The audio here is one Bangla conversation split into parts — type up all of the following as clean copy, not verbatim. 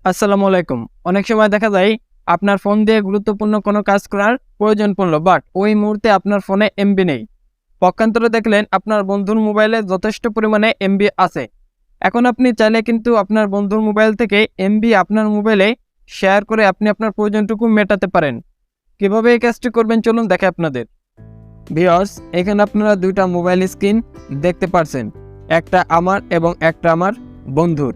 আসসালামু আলাইকুম। অনেক সময় দেখা যায় আপনার ফোন দিয়ে গুরুত্বপূর্ণ কোনো কাজ করার প্রয়োজন পড়ল, বাট ওই মুহূর্তে আপনার ফোনে এমবি নেই। পক্ষান্তরে দেখলেন আপনার বন্ধুর মোবাইলে যথেষ্ট পরিমাণে এমবি আছে। এখন আপনি চাইলে কিন্তু আপনার বন্ধুর মোবাইল থেকে এমবি আপনার মোবাইলে শেয়ার করে আপনি আপনার প্রয়োজনটুকু মেটাতে পারেন। কিভাবে এই কাজটি করবেন চলুন দেখে আপনাদের। ভিউয়ার্স, এখানে আপনারা দুইটা মোবাইল স্ক্রিন দেখতে পারছেন, একটা আমার এবং একটা আমার বন্ধুর।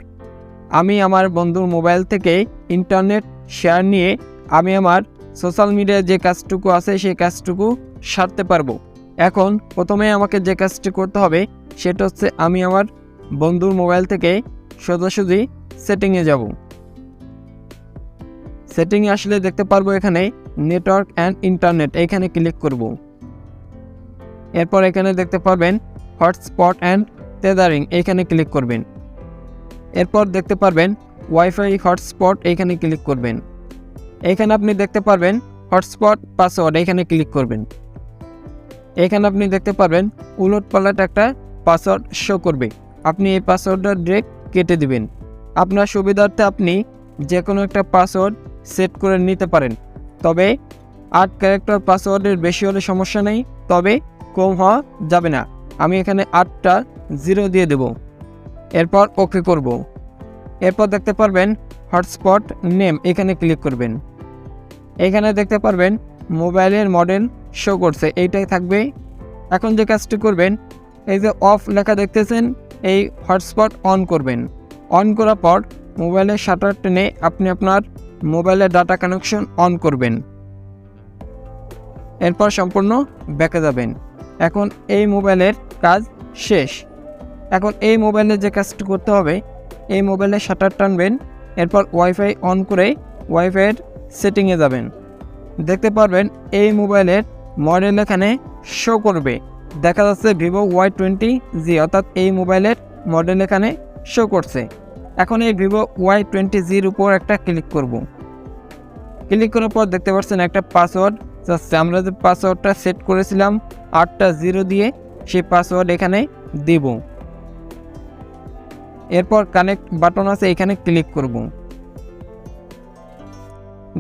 আমি আমার বন্ধুর মোবাইল থেকে ইন্টারনেট শেয়ার নিয়ে আমি আমার সোশ্যাল মিডিয়ায় যে কাজটুকু আছে সেই কাজটুকু সারতে পারবো। এখন প্রথমে আমাকে যে কাজটি করতে হবে সেটা হচ্ছে আমি আমার বন্ধুর মোবাইল থেকে সোজাসুজি সেটিংয়ে যাব। সেটিংয়ে আসলে দেখতে পারবো এখানে নেটওয়ার্ক অ্যান্ড ইন্টারনেট, এখানে ক্লিক করব। এরপর এখানে দেখতে পারবেন হটস্পট অ্যান্ড টেদারিং, এখানে ক্লিক করবেন। এরপর দেখতে পারবেন ওয়াইফাই হটস্পট, এখানে ক্লিক করবেন। এখানে আপনি দেখতে পারবেন হটস্পট পাসওয়ার্ড, এখানে ক্লিক করবেন। এখানে আপনি দেখতে পারবেন উলটপালট একটা পাসওয়ার্ড শো করবে, আপনি এই পাসওয়ার্ডটা ডিরেক্ট কেটে দিবেন। আপনার সুবিধার্থে আপনি যে কোনো একটা পাসওয়ার্ড সেট করে নিতে পারেন, তবে 8 ক্যারেক্টার পাসওয়ার্ডের বেশি হলে সমস্যা নেই, তবে কম হওয়া যাবে না। আমি এখানে 8টা 0 দিয়ে দেব। এরপর ওকে করব। এরপর দেখতে পারবেন হটস্পট নেম, এখানে ক্লিক করবেন। এখানে দেখতে পারবেন মোবাইলের মডেল শো করছে, এইটাই থাকবে। এখন যে কাজটি করবেন, এই যে অফ লেখা দেখতেছেন, এই হটস্পট অন করবেন। অন করার পর মোবাইলের শাটার টেনে আপনি আপনার মোবাইলের ডাটা কানেকশন অন করবেন। এরপর সম্পূর্ণ ব্যাকে যাবেন। এখন এই মোবাইলের কাজ শেষ। এখন এই মোবাইলে যে কাজটি করতে হবে, এই মোবাইলে শাটার টানবেন, এরপর ওয়াইফাই অন করে ওয়াইফাইয়ের সেটিংয়ে যাবেন। দেখতে পারবেন এই মোবাইলের মডেল এখানে শো করবে, দেখা যাচ্ছে ভিভো Y20G, অর্থাৎ এই মোবাইলের মডেল এখানে শো করছে। এখন এই ভিভো Y20Gর উপর একটা ক্লিক করব। ক্লিক করার পর দেখতে পাচ্ছেন একটা পাসওয়ার্ড যাচ্ছে। আমরা যে পাসওয়ার্ডটা সেট করেছিলাম 8টা 0 দিয়ে, সেই পাসওয়ার্ড এখানে দেব। এরপর কানেক্ট বাটন আছে, এখানে ক্লিক করব।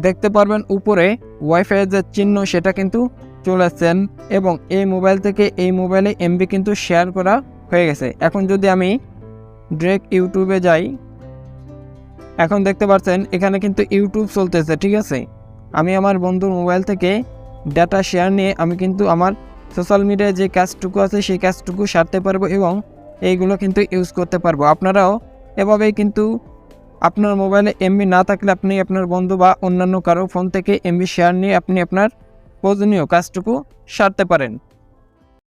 দেখতে পারবেন উপরে ওয়াইফাইয়ের যে চিহ্ন সেটা কিন্তু চলে আসছেন, এবং এই মোবাইল থেকে এই মোবাইলে এমবি কিন্তু শেয়ার করা হয়ে গেছে। এখন যদি আমি ডিরেক্ট ইউটিউবে যাই, এখন দেখতে পাচ্ছেন এখানে কিন্তু ইউটিউব চলতেছে, ঠিক আছে। আমি আমার বন্ধুর মোবাইল থেকে ডাটা শেয়ার নিয়ে আমি কিন্তু আমার সোশ্যাল মিডিয়ায় যে কাজটুকু আছে সেই কাজটুকু সারতে পারবো, এবং এইগুলো কিন্তু ইউজ করতে পারবো। আপনারাও এভাবেই কিন্তু আপনার মোবাইলে এমবি না থাকলে আপনি আপনার বন্ধু বা অন্যান্য কারো ফোন থেকে এমবি শেয়ার নিয়ে আপনি আপনার প্রয়োজনীয় কাজটুকু সারতে পারেন।